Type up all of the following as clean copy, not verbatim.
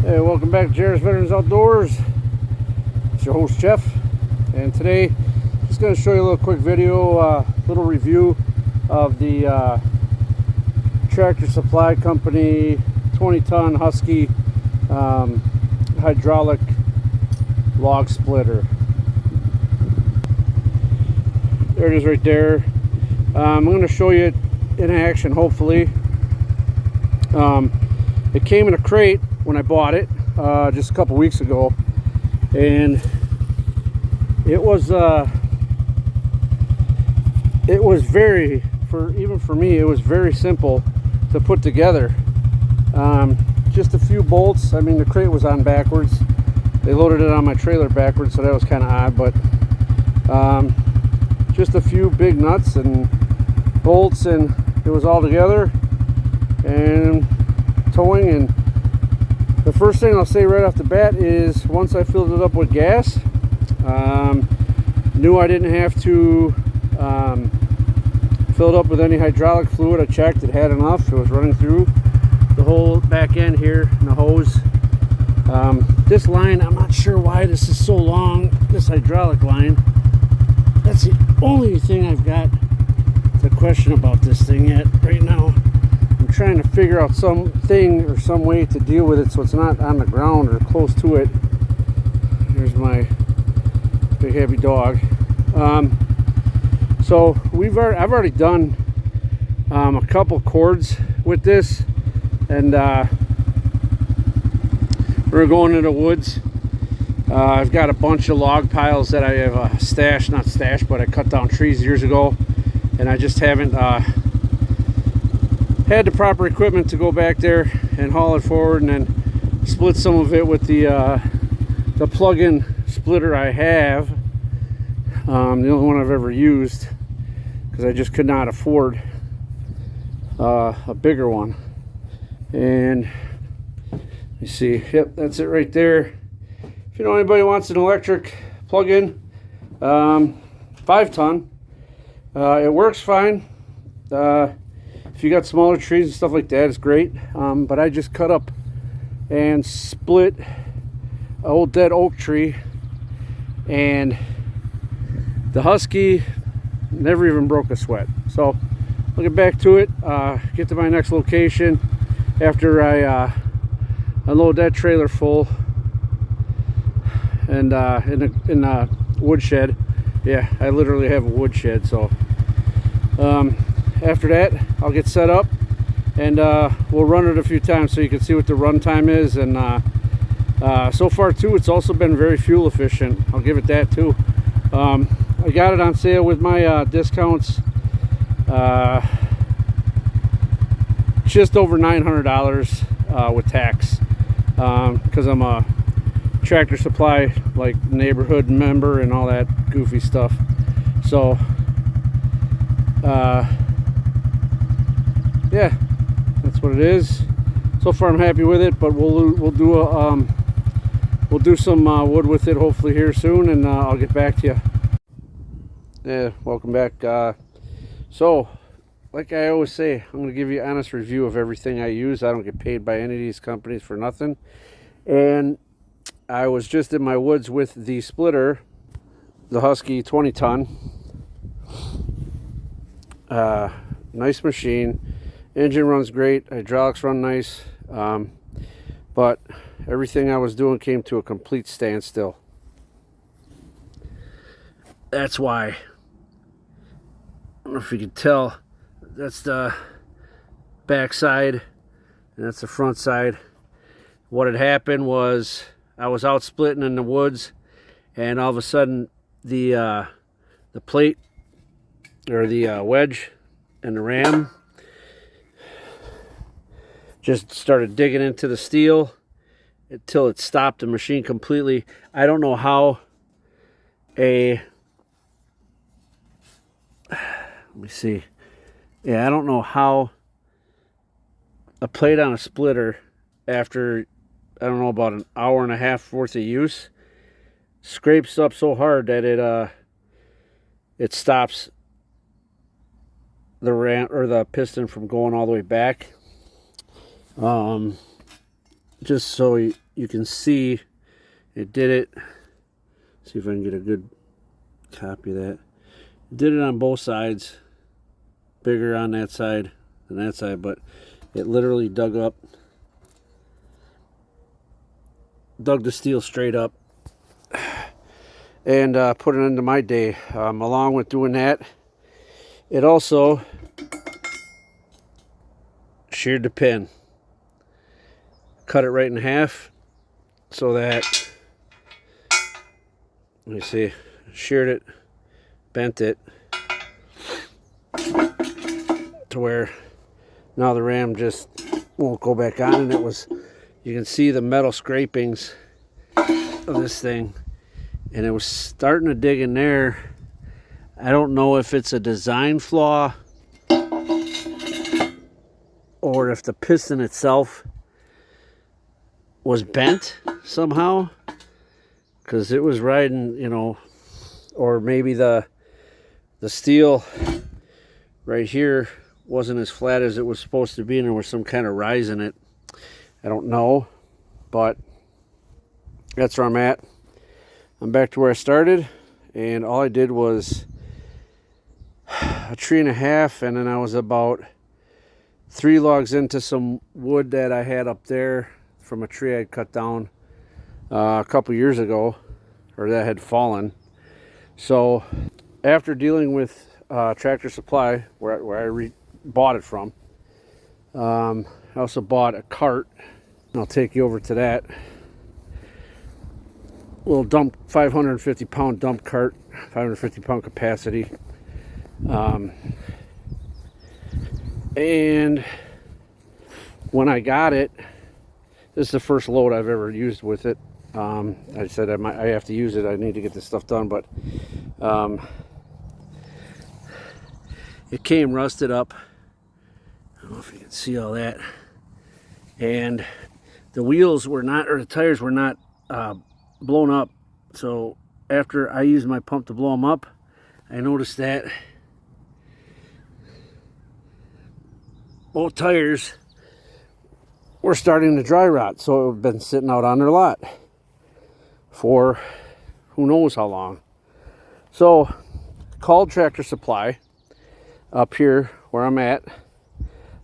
Hey, welcome back to Jared's Veterans Outdoors. It's your host Jeff, and today just going to show you a little quick video, little review of the Tractor Supply Company 20-ton Huskee hydraulic log splitter. There it is right there. I'm going to show you it in action, hopefully. It came in a crate when I bought it just a couple weeks ago, and it was very, even for me, it was very simple to put together. Just a few bolts. I mean, the crate was on backwards. They loaded it on my trailer backwards, so that was kind of odd, but just a few big nuts and bolts, and it was all together and towing. And the first thing I'll say right off the bat is, once I filled it up with gas, knew I didn't have to fill it up with any hydraulic fluid. I checked, it had enough. It was running through the whole back end here in the hose. This line, I'm not sure why this is so long, this hydraulic line. That's the only thing I've got to question about this thing yet right now. I'm trying to figure out something or some way to deal with it so it's not on the ground or close to it. Here's my big heavy dog. So I've already done a couple cords with this, and we're going into the woods. I've got a bunch of log piles that I have not stashed, but I cut down trees years ago, and I just haven't had the proper equipment to go back there and haul it forward and then split some of it with the plug-in splitter I have. The only one I've ever used, because I just could not afford a bigger one. And you see, yep, that's it right there. If you know anybody wants an electric plug-in 5-ton, it works fine. If you got smaller trees and stuff like that, it's great. But I just cut up and split an old dead oak tree, and the Huskee never even broke a sweat. So I'll get back to it, get to my next location after I unload that trailer full, and in a woodshed. Yeah, I literally have a woodshed. So after that, I'll get set up, and we'll run it a few times so you can see what the run time is. And so far too, it's also been very fuel efficient. I'll give it that too. I got it on sale with my discounts, just over $900 with tax, because I'm a Tractor Supply neighborhood member and all that goofy stuff. So yeah, that's what it is. So far I'm happy with it, but we'll do some wood with it hopefully here soon, and I'll get back to you. Yeah, welcome back. So like I always say, I'm going to give you an honest review of everything I use. I don't get paid by any of these companies for nothing. And I was just in my woods with the splitter, the Huskee 20-ton. Nice machine. Engine runs great. Hydraulics run nice. But everything I was doing came to a complete standstill. That's why. I don't know if you can tell. That's the back side, and that's the front side. What had happened was, I was out splitting in the woods, and all of a sudden the plate, or the wedge and the ram, just started digging into the steel until it stopped the machine completely. I don't know how let me see. Yeah, I don't know how a plate on a splitter, after, I don't know, about an hour and a half worth of use, scrapes up so hard that it stops the ram or the piston from going all the way back. Just so you can see it did it. See if I can get a good copy of that. It did it on both sides. Bigger on that side than that side, but it literally dug the steel straight up and put it into my day. Along with doing that, it also sheared the pin, cut it right in half so that, let me see, sheared it, bent it to where now the ram just won't go back on, and it was, you can see the metal scrapings of this thing, and it was starting to dig in there. I don't know if it's a design flaw or if the piston itself was bent somehow, because it was riding, you know, or maybe the steel right here wasn't as flat as it was supposed to be, and there was some kind of rise in it. I don't know, but that's where I'm at. I'm back to where I started, and all I did was a tree and a half, and then I was about 3 logs into some wood that I had up there from a tree I'd cut down a couple years ago, or that had fallen. So after dealing with Tractor Supply, where I bought it from, I also bought a cart. I'll take you over to that little dump, 550 pound dump cart, 550 pound capacity. And when I got it, this is the first load I've ever used with it. I said I have to use it. I need to get this stuff done, but it came rusted up. I don't know if you can see all that. And the wheels were not, or the tires were not blown up. So after I used my pump to blow them up, I noticed that both tires were starting to dry rot. So it had been sitting out on their lot for who knows how long. So called Tractor Supply up here where I'm at.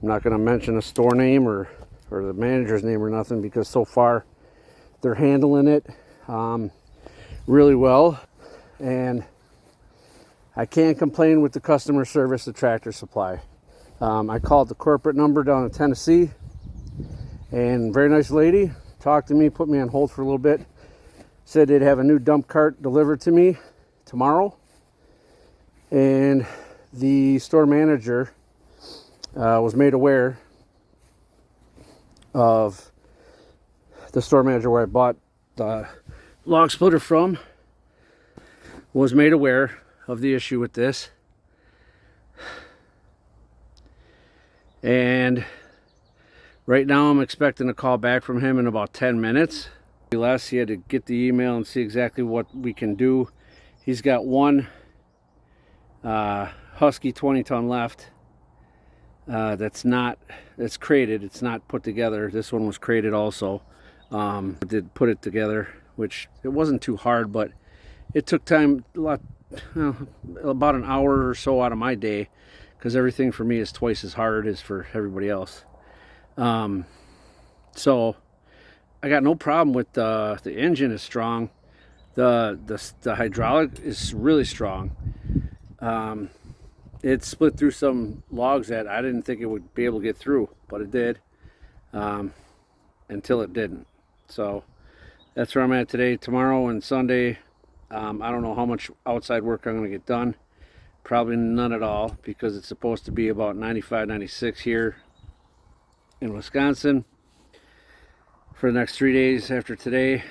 I'm not going to mention a store name or the manager's name or nothing, because so far they're handling it really well, and I can't complain with the customer service at Tractor Supply. I called the corporate number down in Tennessee, and very nice lady talked to me, put me on hold for a little bit, said they'd have a new dump cart delivered to me tomorrow, and the store manager was made aware of, the store manager where I bought the log splitter from was made aware of the issue with this, and right now I'm expecting a call back from him in about 10 minutes. Last, he had to get the email and see exactly what we can do. He's got one Huskee 20-ton left that's crated. It's not put together. This one was crated also. Did put it together, which it wasn't too hard, but it took time, about an hour or so out of my day, because everything for me is twice as hard as for everybody else. So I got no problem with the engine is strong. The hydraulic is really strong. It split through some logs that I didn't think it would be able to get through, but it did, until it didn't. So that's where I'm at today. Tomorrow and Sunday, I don't know how much outside work I'm going to get done. Probably none at all, because it's supposed to be about 95, 96 here in Wisconsin for the next 3 days after today.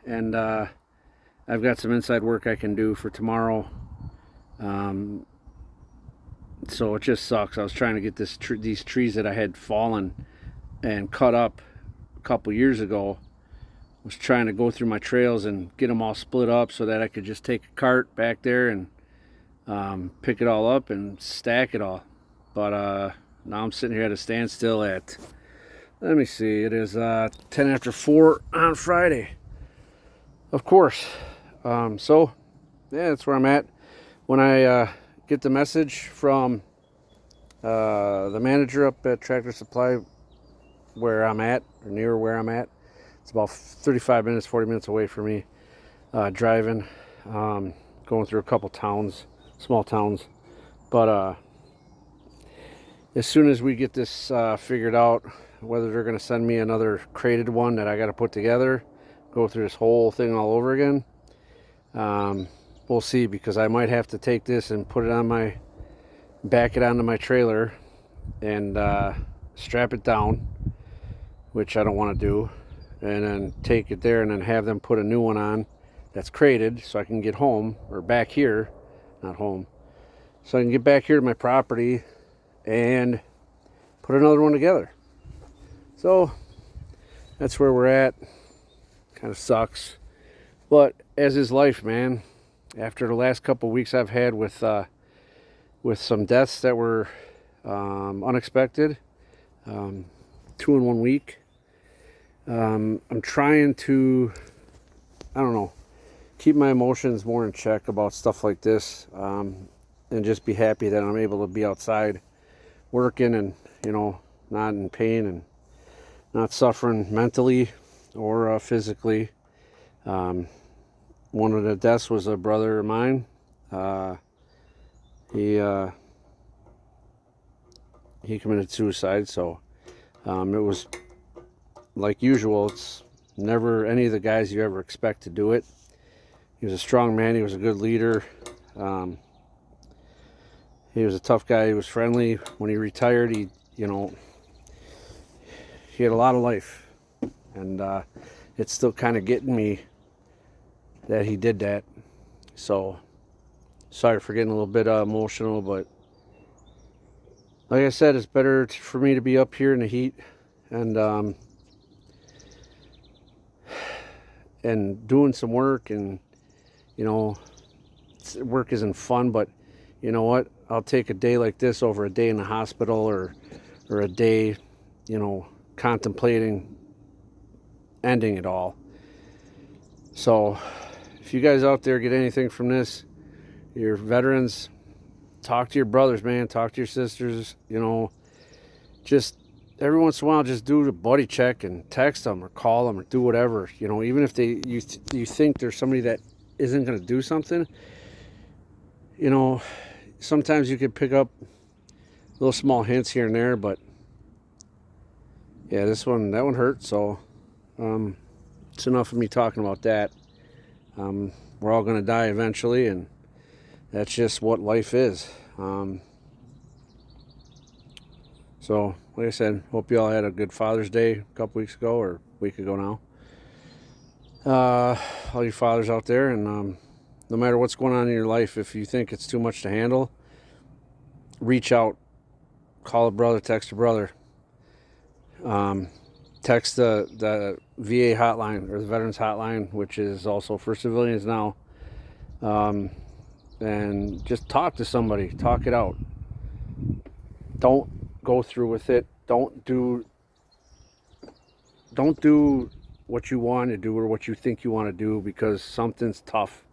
And I've got some inside work I can do for tomorrow. So it just sucks. I was trying to get these trees that I had fallen and cut up a couple years ago. Was trying to go through my trails and get them all split up so that I could just take a cart back there and pick it all up and stack it all. But now I'm sitting here at a standstill at Let me see. It is 10 after 4 on Friday. Of course. So, yeah, that's where I'm at. When I get the message from the manager up at Tractor Supply where I'm at, or near where I'm at, it's about 35 minutes, 40 minutes away from me, driving, going through a couple towns, small towns. But as soon as we get this figured out, whether they're going to send me another crated one that I got to put together, go through this whole thing all over again, we'll see, because I might have to take this and put it on my, back it onto my trailer and strap it down, which I don't want to do, and then take it there and then have them put a new one on that's crated so I can get home, or back here, not home, so I can get back here to my property and put another one together. So that's where we're at. Kind of sucks, but as is life, man. After the last couple of weeks I've had with some deaths that were unexpected, 2 in 1 week, I'm trying to, I don't know, keep my emotions more in check about stuff like this, and just be happy that I'm able to be outside working and, you know, not in pain and not suffering mentally or physically. One of the deaths was a brother of mine. He committed suicide, so it was like usual. It's never any of the guys you ever expect to do it. He was a strong man. He was a good leader. He was a tough guy. He was friendly. When he retired, he had a lot of life, and it's still kind of getting me that he did that. So sorry for getting a little bit emotional, but like I said, it's better for me to be up here in the heat and doing some work. And you know, work isn't fun, but you know what, I'll take a day like this over a day in the hospital, or a day, you know, contemplating ending it all. So if you guys out there get anything from this, you're veterans, talk to your brothers, man, talk to your sisters, you know, just every once in a while, just do a buddy check and text them or call them or do whatever, you know, even if you think there's somebody that isn't going to do something, you know, sometimes you can pick up little small hints here and there. But yeah, that one hurt. So it's enough of me talking about that. We're all going to die eventually, and that's just what life is. So like I said, hope you all had a good Father's Day a couple weeks ago, or a week ago now. All you fathers out there, and no matter what's going on in your life, if you think it's too much to handle, reach out, call a brother, text a brother, text the VA hotline, or the Veterans Hotline, which is also for civilians now, and just talk to somebody, talk it out. Don't go through with it. Don't do what you want to do or what you think you want to do because something's tough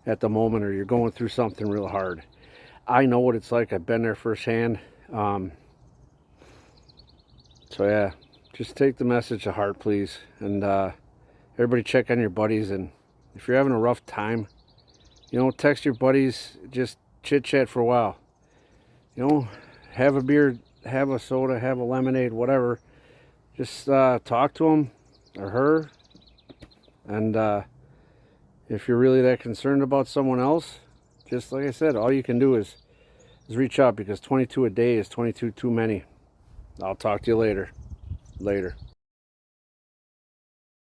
at the moment, or you're going through something real hard. I know what it's like. I've been there firsthand. So yeah, just take the message to heart, please. And everybody check on your buddies. And if you're having a rough time, you know, text your buddies, just chit chat for a while. You know, have a beer, have a soda, have a lemonade, whatever. Just talk to them or her. And if you're really that concerned about someone else, just like I said, all you can do is reach out, because 22 a day is 22 too many. I'll talk to you later.